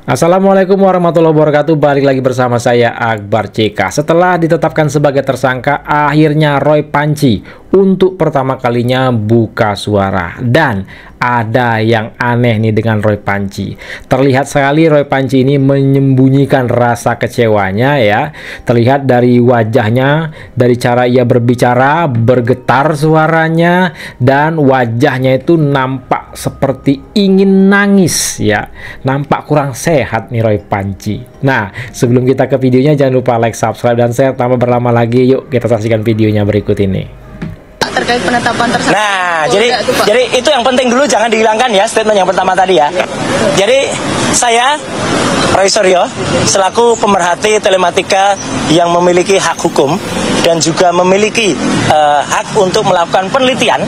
Assalamualaikum warahmatullahi wabarakatuh. Balik lagi bersama saya Akbar CK. Setelah ditetapkan sebagai tersangka, akhirnya Roy Panci untuk pertama kalinya buka suara. Dan ada yang aneh nih dengan Roy Panci. Terlihat sekali Roy Panci ini menyembunyikan rasa kecewanya ya. Terlihat dari wajahnya, dari cara ia berbicara, bergetar suaranya, dan wajahnya itu nampak seperti ingin nangis ya. Nampak kurang sehat nih Roy Panci. Nah, sebelum kita ke videonya, jangan lupa like, subscribe, dan share. Tanpa berlama lagi, yuk kita saksikan videonya berikut ini. Terkait penetapan tersangka. Nah, jadi itu yang penting dulu, jangan dihilangkan ya statement yang pertama tadi ya. Jadi saya Roy Suryo selaku pemerhati telematika yang memiliki hak hukum dan juga memiliki hak untuk melakukan penelitian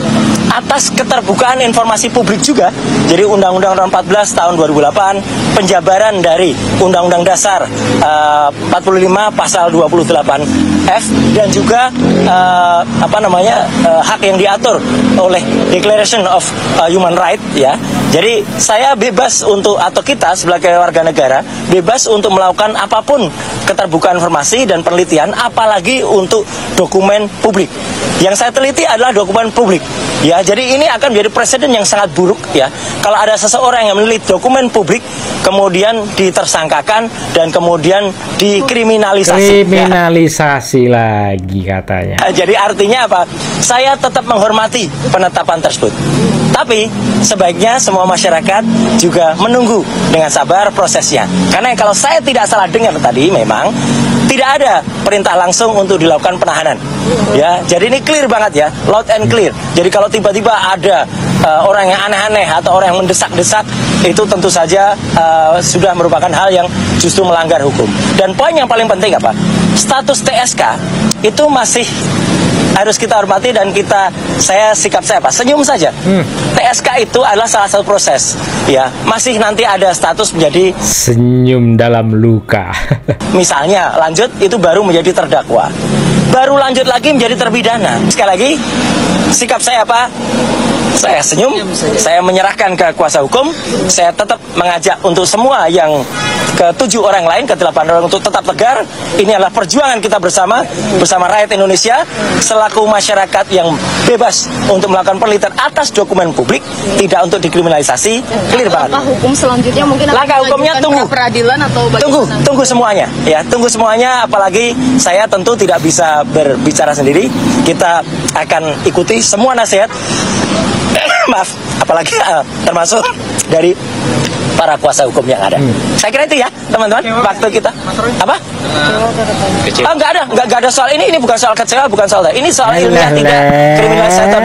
atas keterbukaan informasi publik juga. Jadi Undang-Undang Nomor 14 tahun 2008, penjabaran dari Undang-Undang Dasar 45 pasal 28F, dan juga hak yang diatur oleh Declaration of Human Rights ya. Jadi saya bebas untuk, atau kita sebagai warga negara bebas untuk melakukan apapun keterbukaan informasi dan penelitian, apalagi untuk dokumen publik. Yang saya teliti adalah dokumen publik ya. Jadi ini akan menjadi presiden yang sangat buruk ya, kalau ada seseorang yang meneliti dokumen publik kemudian ditersangkakan dan kemudian dikriminalisasi. Kriminalisasi ya. Lagi katanya. Jadi artinya apa? Saya tetap menghormati penetapan tersebut, tapi sebaiknya semua masyarakat juga menunggu dengan sabar prosesnya. Karena kalau saya tidak salah dengar tadi, memang tidak ada perintah langsung untuk dilakukan penahanan. Ya, jadi ini clear banget ya, loud and clear. Jadi kalau tiba-tiba ada orang yang aneh-aneh atau orang yang mendesak-desak, itu tentu saja sudah merupakan hal yang justru melanggar hukum. Dan poin yang paling penting apa? Status TSK itu masih harus kita hormati, dan saya senyum saja. TSK itu adalah salah satu proses ya, masih nanti ada status menjadi senyum dalam luka. Misalnya lanjut itu baru menjadi terdakwa, baru lanjut lagi menjadi terpidana. Sekali lagi sikap saya apa? Saya senyum, saya menyerahkan ke kuasa hukum. Saya tetap mengajak untuk semua yang ke-7 orang lain, ke-8 orang untuk tetap tegar. Ini adalah perjuangan kita bersama rakyat Indonesia selaku masyarakat yang bebas untuk melakukan penelitian atas dokumen publik, tidak untuk dikriminalisasi. Clear banget. Langkah hukum selanjutnya mungkin langkah hukumnya tunggu peradilan atau tunggu semuanya ya, tunggu semuanya. Apalagi saya tentu tidak bisa berbicara sendiri. Kita akan ikuti semua nasihat maaf, apalagi termasuk dari para kuasa hukum yang ada. Saya kira itu ya teman-teman, waktu kita apa? Oh, nggak ada soal ini bukan soal kecewa, bukan soal ini soal ilmiah, tidak kriminalisasi atau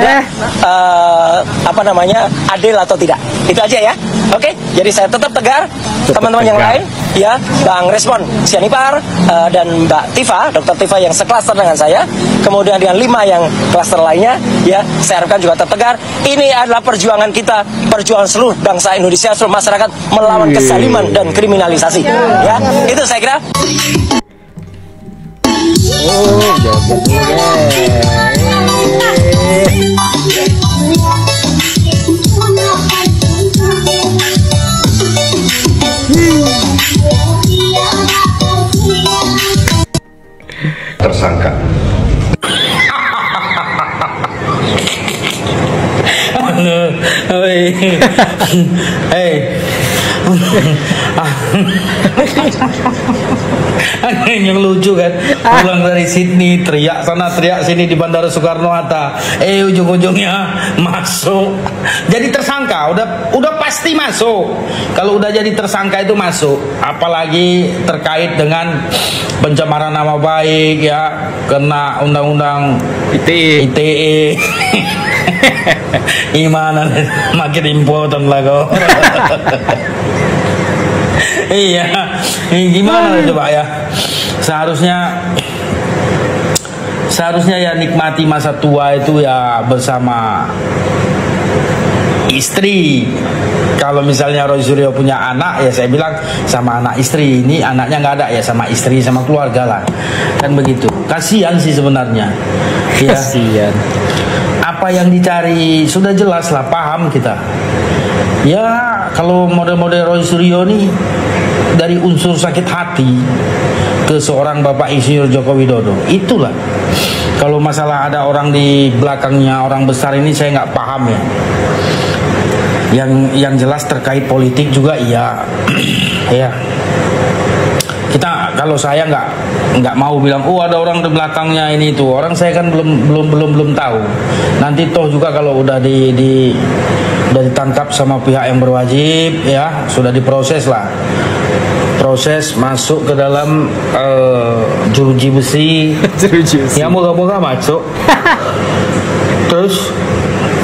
tidak adil atau tidak. Itu aja ya. Oke, jadi saya tetap tegar. Teman-teman yang lain ya, Bang Respon Sianipar dan Mbak Tifa, Dr. Tifa yang seklaster dengan saya, kemudian dengan 5 yang klaster lainnya ya, saya harapkan juga tetap tegar. Ini adalah perjuangan kita, perjuangan seluruh bangsa Indonesia, seluruh masyarakat melawan kezaliman dan kriminalisasi ya. Itu saya kira. Tersangka. Yang lucu kan, pulang dari Sydney teriak sana teriak sini di Bandara Soekarno-Hatta, ujung-ujungnya masuk jadi tersangka. Udah pasti masuk. Kalau udah jadi tersangka itu masuk, apalagi terkait dengan pencemaran nama baik ya, kena undang-undang ITE. Gimana makin important lah kau. Iya, gimana coba ya. Seharusnya ya nikmati masa tua itu ya bersama istri. Kalau misalnya Roy Suryo punya anak, ya saya bilang sama anak istri. Ini anaknya nggak ada, ya sama istri, sama keluarga lah. Kan begitu. Kasihan sih sebenarnya. Ya. Kasihan. Apa yang dicari sudah jelas lah, paham kita. Ya kalau model-model Roy Suryo nih dari unsur sakit hati ke seorang Bapak Insinyur Joko Widodo. Itulah, kalau masalah ada orang di belakangnya orang besar ini saya nggak paham ya. Yang jelas terkait politik juga iya. Ya, kita, kalau saya nggak mau bilang ada orang di belakangnya ini itu, orang saya kan belum tahu. Nanti toh juga kalau udah udah ditangkap sama pihak yang berwajib ya, sudah diproses lah, proses masuk ke dalam jeruji besi. Ya moga-moga masuk. Terus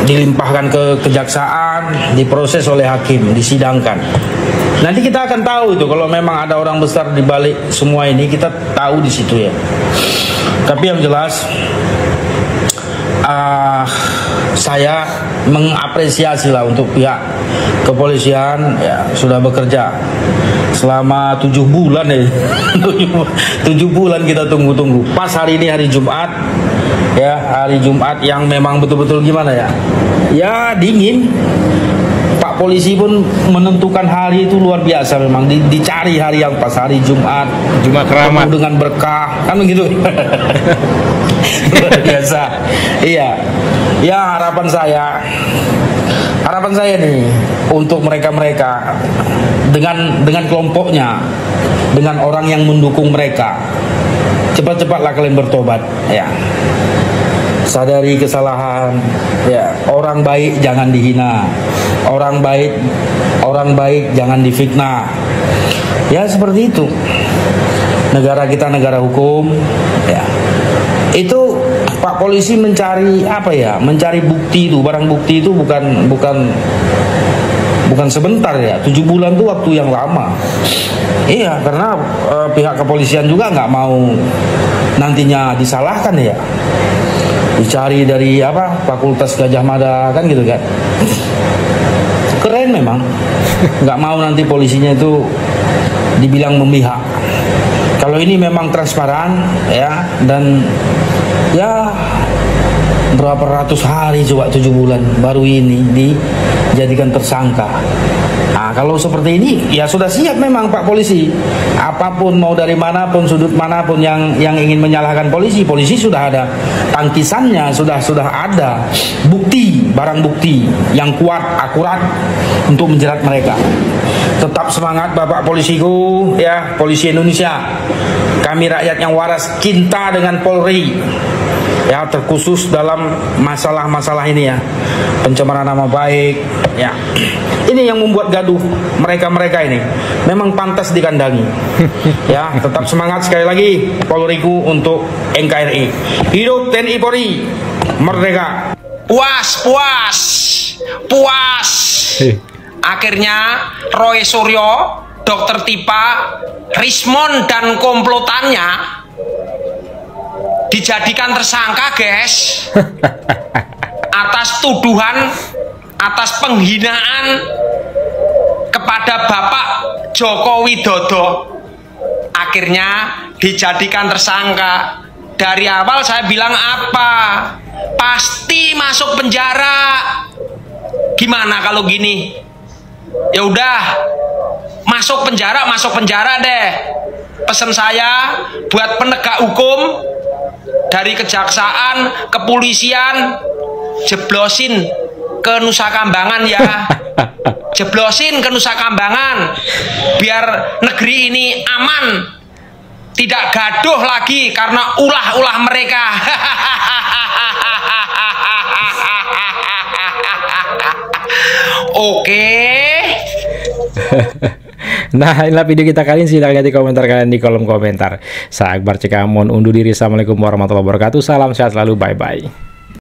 dilimpahkan ke kejaksaan, diproses oleh hakim, disidangkan. Nanti kita akan tahu itu, kalau memang ada orang besar di balik semua ini, kita tahu di situ ya. Tapi yang jelas saya mengapresiasi lah untuk pihak kepolisian ya, sudah bekerja selama 7 bulan ya. 7 bulan kita tunggu-tunggu. Pas hari ini hari Jumat ya, hari Jumat yang memang betul-betul gimana ya, ya dingin. Pak polisi pun menentukan hari itu luar biasa, memang dicari hari yang pas, hari Jumat keramat dengan berkah kan begitu. Luar biasa. Iya ya, harapan saya nih untuk mereka dengan kelompoknya, dengan orang yang mendukung mereka, cepat-cepatlah kalian bertobat ya. Sadari kesalahan ya. Orang baik jangan dihina, orang baik jangan difitnah ya, seperti itu. Negara kita negara hukum ya. Itu Pak polisi mencari apa ya, mencari bukti itu, barang bukti itu bukan sebentar ya. 7 bulan itu waktu yang lama. Iya, karena pihak kepolisian juga nggak mau nantinya disalahkan ya. Dicari dari apa, Fakultas Gajah Mada kan gitu kan. Keren memang. Nggak mau nanti polisinya itu dibilang memihak. Kalau ini memang transparan ya, dan ya berapa ratus hari coba, 7 bulan baru ini dijadikan tersangka. Nah, kalau seperti ini ya sudah siap memang Pak polisi. Apapun, mau dari manapun, sudut manapun yang ingin menyalahkan polisi sudah ada tangkisannya, sudah ada bukti, barang bukti yang kuat, akurat untuk menjerat mereka. Tetap semangat Bapak polisiku ya, polisi Indonesia. Kami rakyat yang waras, cinta dengan Polri ya, terkhusus dalam masalah-masalah ini ya, pencemaran nama baik ya. Ini yang membuat gaduh mereka ini, memang pantas dikandangi ya. Tetap semangat sekali lagi Polriku untuk NKRI. Hidup TNI Polri merdeka. Puas. Akhirnya Roy Suryo, Dr. Tipa, Rismon dan komplotannya dijadikan tersangka, guys, atas tuduhan, atas penghinaan kepada Bapak Joko Widodo. Akhirnya dijadikan tersangka. Dari awal saya bilang apa? Pasti masuk penjara. Gimana kalau gini? Ya udah, masuk penjara deh. Pesan saya buat penegak hukum, dari kejaksaan, kepolisian, jeblosin ke Nusa Kambangan ya. Jeblosin ke Nusa Kambangan biar negeri ini aman, tidak gaduh lagi karena ulah-ulah mereka. Oke. Nah, inilah video kita kali ini. Silahkan ganti komentar kalian di kolom komentar. Saya Akbar CK, mohon undur diri. Assalamualaikum warahmatullahi wabarakatuh. Salam sehat selalu, bye-bye.